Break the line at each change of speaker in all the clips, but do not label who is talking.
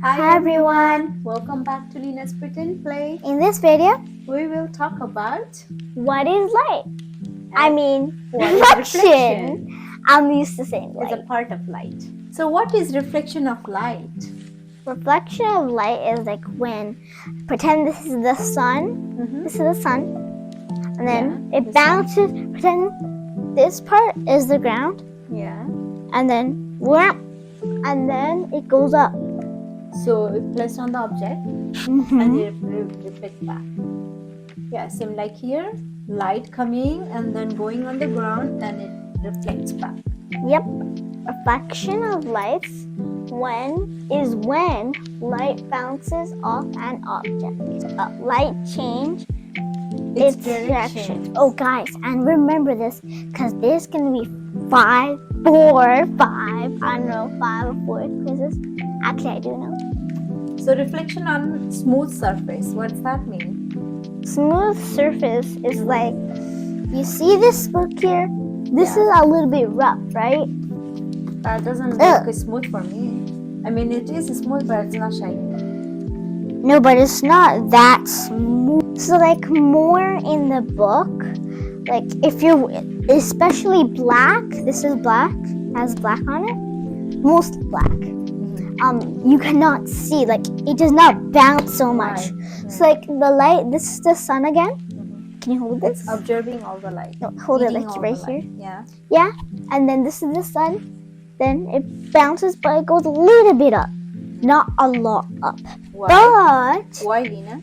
Hi everyone!
Welcome back to Lina's Pretend Play.
In this video,
We will talk about
what is light?
what is
Reflection. I'm used to saying
It's a
light.
part of light. So what is reflection of light?
Reflection of light is like when, pretend this is the sun, this is the sun, and then it bounces, pretend this part is the ground, and then it goes up.
So it placed on the object and it reflects back. Yeah, same like here, light coming and then going on the ground and it reflects back.
Yep. Reflection of lights when light bounces off an object. Light change its direction. Oh guys, and remember this, because there's gonna be 5 or 4 quizzes. Actually, I do know.
So reflection on smooth surface, what's that mean?
Smooth surface is like, you see this book here? This is a little bit rough, right?
That doesn't look smooth for me. I mean, it is smooth, but it's not shiny.
No, but it's not that smooth. So like more in the book, like if you're, especially black, this is black, has black on it, most black. You cannot see, like it does not bounce so much. So like the light, this is the sun again. Can you hold this?
It's absorbing all the light.
No, hold it like right here.
Yeah.
And then this is the sun. Then it bounces, but it goes a little bit up, not a lot up.
Why?
But
why, Lina?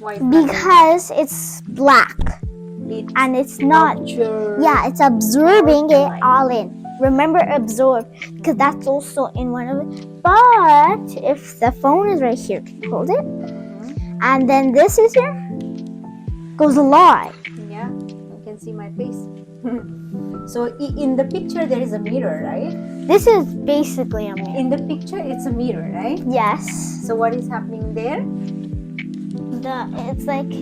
Why?
Because it's black, and it's not. Yeah, it's absorbing it all in. Remember, absorb, because that's also in one of it. But if the phone is right here, can you hold it? And then this is here, goes a lot.
Yeah, you can see my face. So in the picture there is a mirror, right?
This is basically a mirror.
In the picture it's a mirror, right?
Yes.
So what is happening there?
It's like,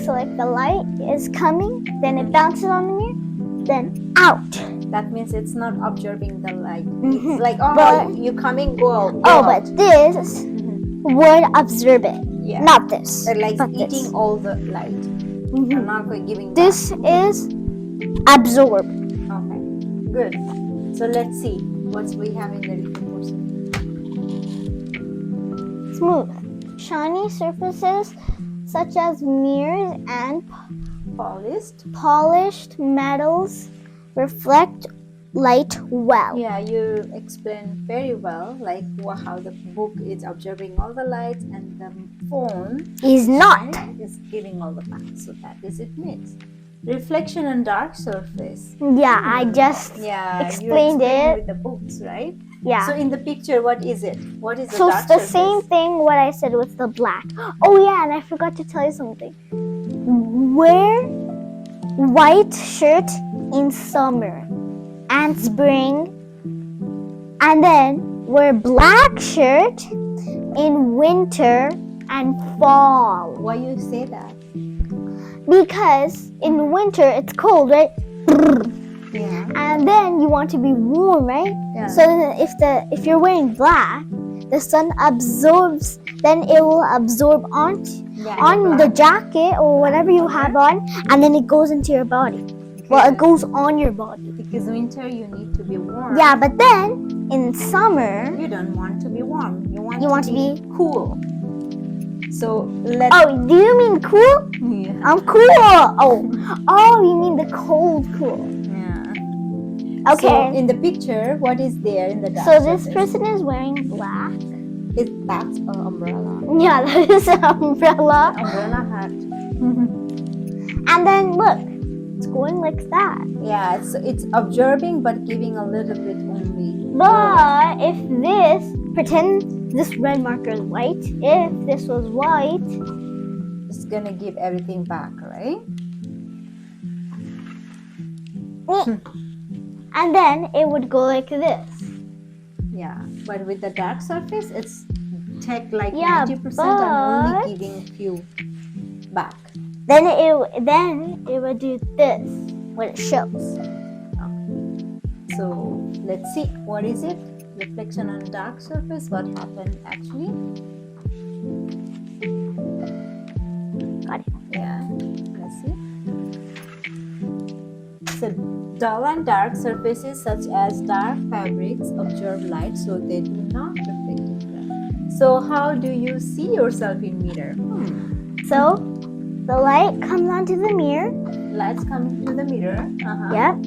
so like the light is coming, then it bounces on the mirror, then out.
That means it's not absorbing the light. It's like, you coming, go.
But this would absorb it. Yeah. Not this.
They're like eating all the light. I'm not going giving
this is absorb.
Okay, good. So let's see what we have in the written portion.
Smooth, shiny surfaces such as mirrors and polished metals reflect light well.
Yeah, you explained very well, like how the book is absorbing all the light and the phone
is not.
Is giving all the light. So that is it means. Reflection on dark surface.
Yeah, I just explained it
with the books, right?
Yeah.
So in the picture, what is it? What is the
dark
surface? So it's the
same thing what I said with the black. Oh yeah, and I forgot to tell you something. Wear white shirt in summer and spring, and then wear black shirt in winter and fall.
Why you say that?
Because in winter it's cold, right?
Yeah.
And then you want to be warm, right?
Yeah.
So then if you're wearing black, the sun absorbs, then it will absorb on the jacket or whatever you have on, and then it goes into your body. Well, it goes on your body.
Because winter you need to be warm.
Yeah, but then in summer
you don't want to be warm. You want to be
cool.
So
do you mean cool?
Yeah.
I'm cool. Oh, you mean the cold cool.
Yeah.
Okay.
So in the picture, what is there in the dark?
So this person is wearing black.
That's an umbrella.
Yeah, that is an umbrella.
Umbrella hat.
And then look, it's going like that.
Yeah, it's absorbing but giving a little bit only.
But if pretend this red marker is white. If this was white,
it's gonna give everything back, right?
And then it would go like this.
Yeah, but with the dark surface, it's take like 90% and only giving few back.
Then it would do this when it shows.
Okay. So let's see, what is it? reflection on dark surface, what happened actually?
Got it.
Yeah, let's see. So dull and dark surfaces such as dark fabrics absorb light, so they do not reflect it. So how do you see yourself in mirror?
So the light comes onto the mirror.
Lights coming to the mirror.
Yep.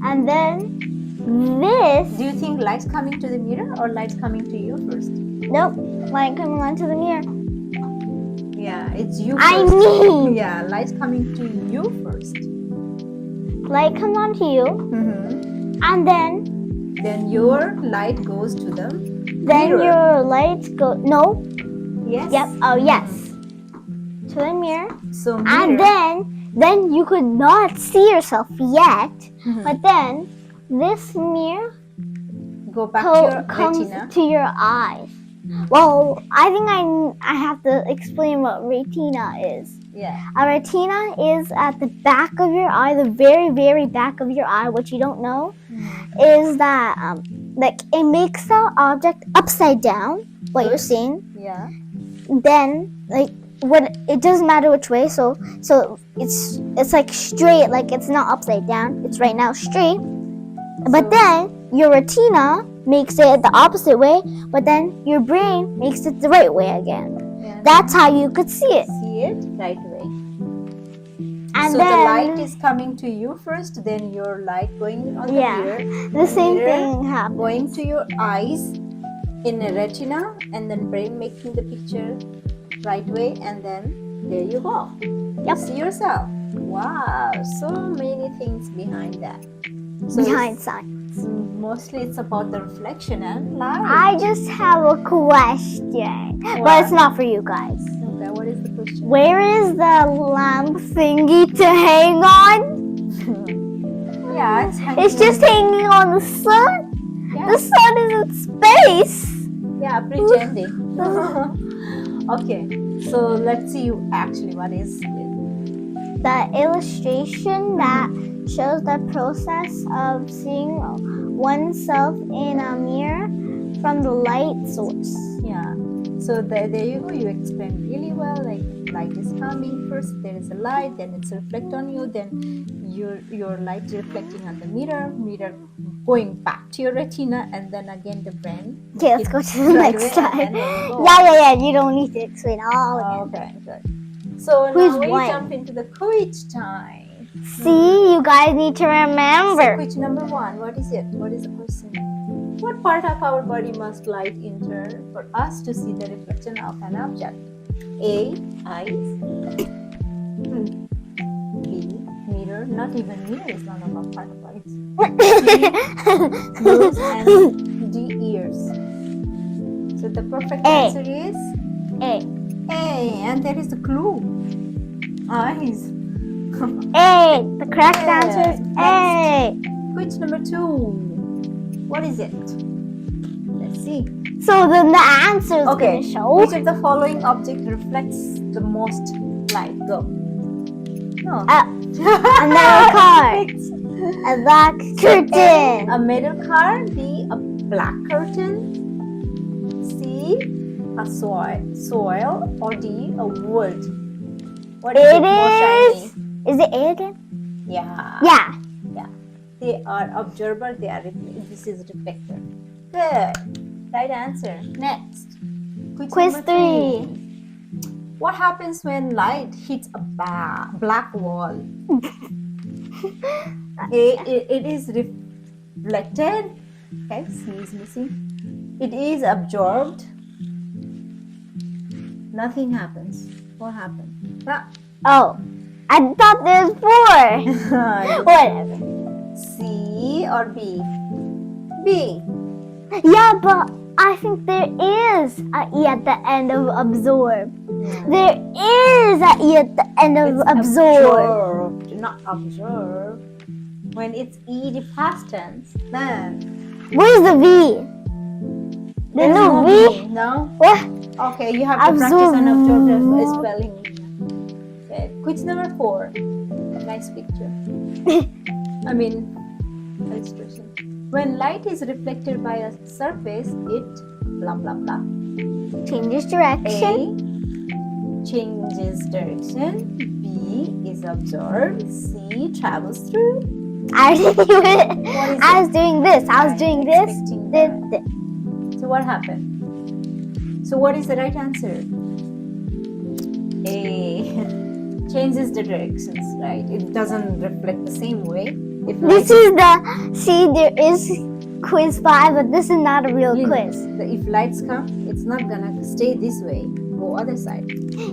And then
This.
do you think lights coming to the mirror or lights coming to you first?
Nope. Light coming onto the mirror.
Yeah, it's you
I
first.
mean.
Yeah, lights coming to you first.
Light comes onto you, and
then your light goes to them.
Then
mirror.
your lights go. No.
Yes.
Yep. Oh yes. To the mirror.
So mirror.
And then you could not see yourself yet, but then this mirror
go back to your
comes
retina.
to your eyes. Well, I think I have to explain what retina is.
Yeah.
A retina is at the back of your eye, the very, very back of your eye. What you don't know is that like it makes the object upside down. What you're seeing.
Yeah.
Then like it doesn't matter which way. So it's like straight. Like it's not upside down. It's right now straight. But then your retina makes it the opposite way, but then your brain makes it the right way again. Yeah. That's how you could see it.
See it right way.
And
so
then,
the light is coming to you first, then your light going on the mirror.
The same thing happens.
Going to your eyes in a retina, and then brain making the picture right way, and then there you go. You see yourself. Wow, so many things behind that. So
behind science.
Mostly it's about the reflection and light.
I just have a question. But it's not for you guys.
Okay, what is the question?
Where is the lamp thingy to hang on?
Yeah,
it's just hanging on the sun. Yeah. The sun is in space.
Yeah, pretending. Okay, so let's see actually what is it.
The illustration that shows the process of seeing oneself in a mirror from the light source.
Yeah. So there you go. You explained really well. Like light is coming first. There is a light. Then it's reflect on you. Then your light is reflecting on the mirror. Mirror going back to your retina, and then again the brain.
Okay, let's go to the next slide.
Yeah.
You don't need to explain all of it.
Okay, good. So now we jump into the quiz time.
See, you guys need to remember.
So quiz number 1. What is it? What is the question? What part of our body must light enter for us to see the reflection of an object? A. Eyes. B. Mirror. Not even mirror is one of our part of bodies. C. Nose, and D. Ears. So the perfect answer is
A.
And there is the clue. Eyes.
A. The correct answer is A.
Quiz number 2. What is it? Let's see.
So then the answer is going to show.
Which of the following object reflects the most light? Go. No.
A metal car. A black curtain.
A metal car. B. A black curtain. C. A soil. Or D. A wood. What is it more shiny?
Is it A again?
Yeah.
Yeah.
They are observer. This is reflector. Good. Right answer. Next.
Quiz 3.
What happens when light hits a black wall? It is reflected. Okay, C is missing. It is absorbed. Nothing happens. What happened?
Oh, I thought there was 4. Whatever.
C or B? B.
Yeah, but I think there is a E at the end of absorb. Yeah. There is a E at the end of absorb.
Absorbed, not observe. When it's E, the past tense, then.
Where's the V? There's no V?
No?
What?
Okay, you have to practice and observe spelling. Okay, quiz number 4. Nice picture. I mean, illustration. When light is reflected by a surface, it blah blah blah.
Changes direction.
A. Changes direction. B. Is absorbed. C. Travels through.
I didn't even.
What is
I
it?
was doing this. I was
I'm
doing this.
expecting
This.
that.
This.
So what happened? So what is the right answer? A. Changes the directions, right? It doesn't reflect the same way. If
This is the. See, there is quiz 5, but this is not a real quiz.
If lights come, it's not gonna stay this way. Go other side.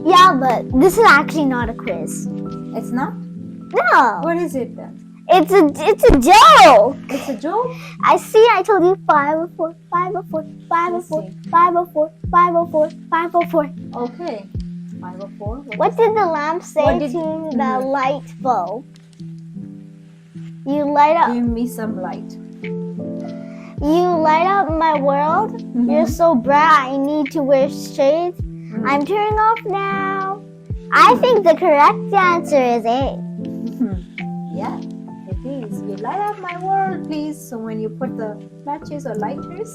Yeah, but this is actually not a quiz.
It's not.
No.
What is it then?
It's a joke.
It's a joke.
I see. I told you 504, 504, 504, 504, 504, 504.
Okay. 504.
What did the lamp say
What did-
to the light bulb? You light up.
Give me some light.
You light up my world. You're so bright. I need to wear shades. I'm turning off now. I think the correct answer is A.
Yeah, it is. You light up my world, please. So when you put the matches or lighters,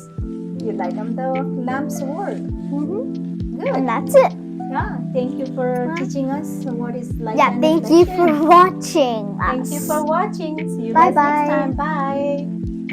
you light up the lamp's world. Good.
And that's it.
Yeah. Thank you for teaching us what is light.
Yeah,
and
thank you
reflection.
for watching.
Thank you for watching. See you
Bye
guys
bye.
next time. Bye.